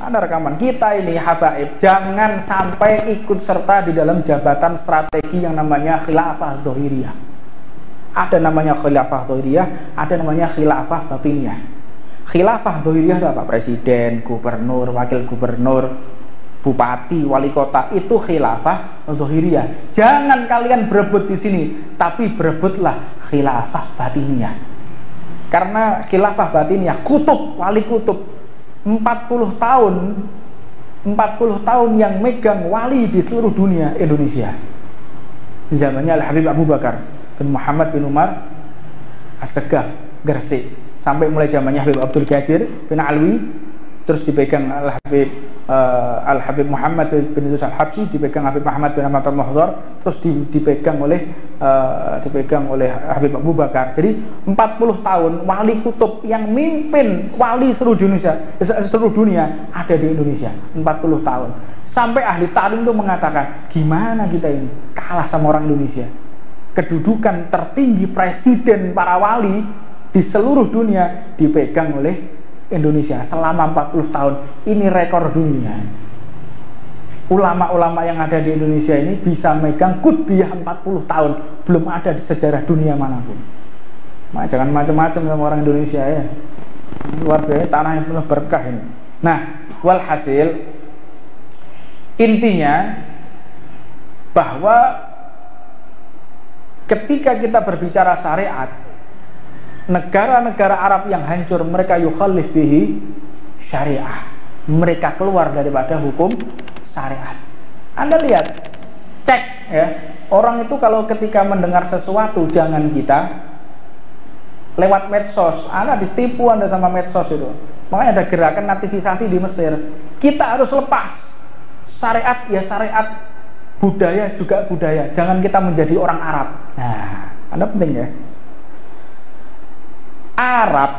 Anda rekaman kita ini habaib, jangan sampai ikut serta di dalam jabatan strategi yang namanya khilafah dhahiriyah. Ada namanya khilafah dhahiriyah, ada namanya khilafah batiniyah. Khilafah dhahiriyah itu apa? Presiden, gubernur, wakil gubernur, bupati, wali kota, itu khilafah dhahiriyah. Jangan kalian berebut di sini, tapi berebutlah khilafah batiniyah. Karena khilafah batiniyah, kutub, wali kutub 40 tahun yang megang wali di seluruh dunia Indonesia. Zamannya Al-Habib Abu Bakar bin Muhammad bin Umar As-Segaf Gresik, sampai mulai zamannya Habib Abdul Qadir bin Alwi, terus dipegang Al-Habib Muhammad bin Idris Al-Habsyi, dipegang Habib Muhammad bin Ahmad Al-Muhdhar, terus dipegang oleh Habib Abu Bakar. Jadi 40 tahun wali kutub yang mimpin wali seluruh dunia ada di Indonesia. 40 tahun. Sampai ahli tarikh itu mengatakan, gimana kita ini kalah sama orang Indonesia? Kedudukan tertinggi presiden para wali di seluruh dunia dipegang oleh Indonesia selama 40 tahun. Ini rekor dunia. Ulama-ulama yang ada di Indonesia ini bisa megang kutbiyah 40 tahun. Belum ada di sejarah dunia manapun. Jangan macam-macam sama orang Indonesia ya. Luar biasa, tanah yang penuh berkah ini. Nah, walhasil intinya bahwa ketika kita berbicara syariat, negara-negara Arab yang hancur, mereka yukhalif bihi syariah, mereka keluar daripada hukum syariat. Anda lihat, cek ya, orang itu kalau ketika mendengar sesuatu, jangan kita lewat medsos. Anda ditipu Anda sama medsos itu. Makanya ada gerakan nativisasi di Mesir. Kita harus lepas syariat ya syariat, budaya juga budaya. Jangan kita menjadi orang Arab. Nah, Anda penting ya. Arab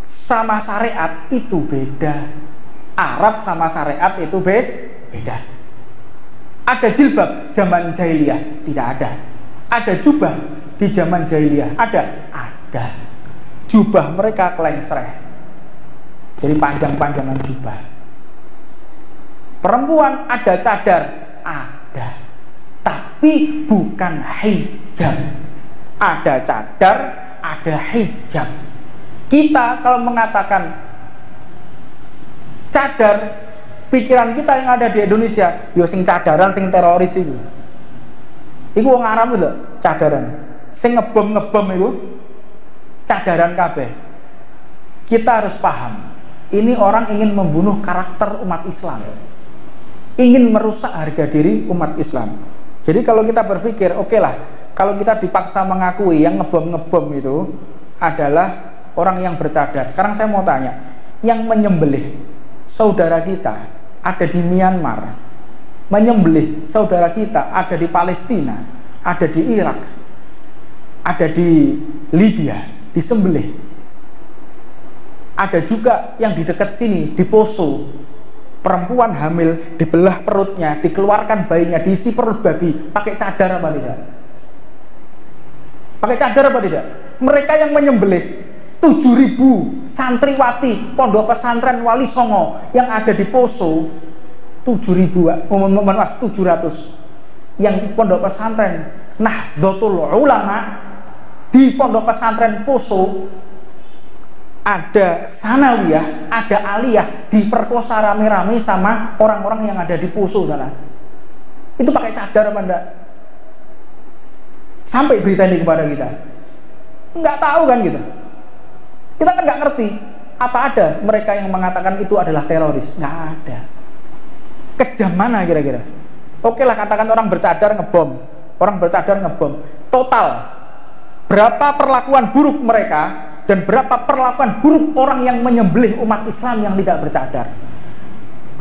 sama syariat itu beda. Arab sama syariat itu beda. Ada jilbab zaman jahiliyah? Tidak ada. Ada jubah di zaman jahiliyah? Ada. Jubah mereka kelengsreh, jadi panjang-panjangan jubah. Perempuan ada cadar? Ada, tapi bukan hijab. Ada cadar, ada hijab. Kita kalau mengatakan cadar, pikiran kita yang ada di Indonesia, yo sing cadaran, sing teroris itu. Iku wong Arab lho, cadaran. Sing ngebom itu cadaran kabeh. Kita harus paham, ini orang ingin membunuh karakter umat Islam, ingin merusak harga diri umat Islam. Jadi kalau kita berpikir, oke lah, kalau kita dipaksa mengakui yang ngebom itu adalah orang yang bercadar. Sekarang saya mau tanya, yang menyembelih saudara kita ada di Myanmar, menyembelih saudara kita ada di Palestina, ada di Irak, ada di Libya, disembelih. Ada juga yang di dekat sini, di Poso, perempuan hamil dibelah perutnya, dikeluarkan bayinya, diisi perut babi, pakai cadar apa tidak? Pakai cadar apa tidak? Mereka yang menyembelih 7.000 santriwati Pondok Pesantren Wali Songo yang ada di Poso, 700 yang Pondok Pesantren Nahdlatul Ulama di Pondok Pesantren Poso, ada sanawiyah, ada aliyah, diperkosa rame-rame sama orang-orang yang ada di Poso sana. Itu pakai cadar apa enggak? Sampai berita ini kepada kita, nggak tahu kan gitu. Kita kan nggak ngerti. Apa ada mereka yang mengatakan itu adalah teroris? Nggak ada. Kejam mana kira-kira? Oke lah, katakan orang bercadar ngebom, orang bercadar ngebom. Total berapa perlakuan buruk mereka dan berapa perlakuan buruk orang yang menyembelih umat Islam yang tidak bercadar?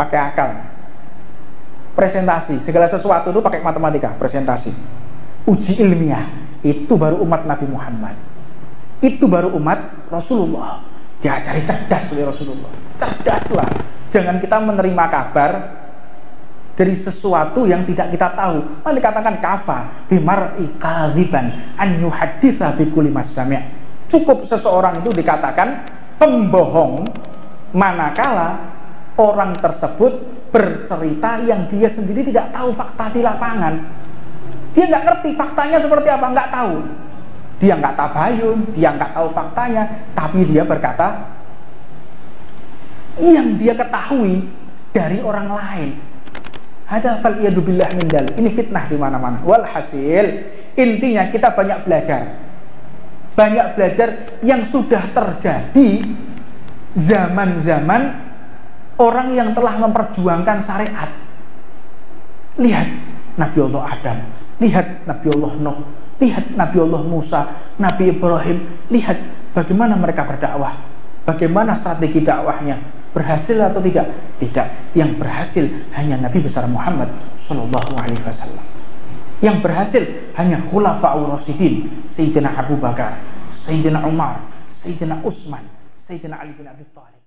Pakai akal. Presentasi, segala sesuatu itu pakai matematika, presentasi. Uji ilmiah, itu baru umat Nabi Muhammad. Itu baru umat Rasulullah. Ya, cari cerdas oleh Rasulullah. Cerdaslah. Jangan kita menerima kabar dari sesuatu yang tidak kita tahu. Malah dikatakan kafa bimar'i kadziban an yuhadditsa bi kulli masami'. Cukup seseorang itu dikatakan pembohong manakala orang tersebut bercerita yang dia sendiri tidak tahu fakta di lapangan. Dia nggak ngerti faktanya seperti apa, nggak tahu. Dia nggak tabayun, dia nggak tahu faktanya, tapi dia berkata yang dia ketahui dari orang lain. Hada fal yadubillah min dal. Ini fitnah di mana-mana. Walhasil, intinya kita banyak belajar. Banyak belajar yang sudah terjadi zaman-zaman orang yang telah memperjuangkan syariat. Lihat Nabi Allah Adam, lihat Nabi Allah Nuh, lihat Nabi Allah Musa, Nabi Ibrahim. Lihat bagaimana mereka berdakwah, bagaimana strategi dakwahnya, berhasil atau tidak? Tidak. Yang berhasil hanya Nabi besar Muhammad Sallallahu Alaihi Wasallam. Yang berhasil hanya Khulafaur Rasyidin, Sayyidina Abu Bakar, Sayyidina Umar, Sayyidina Utsman, Sayyidina Ali bin Abi Thalib.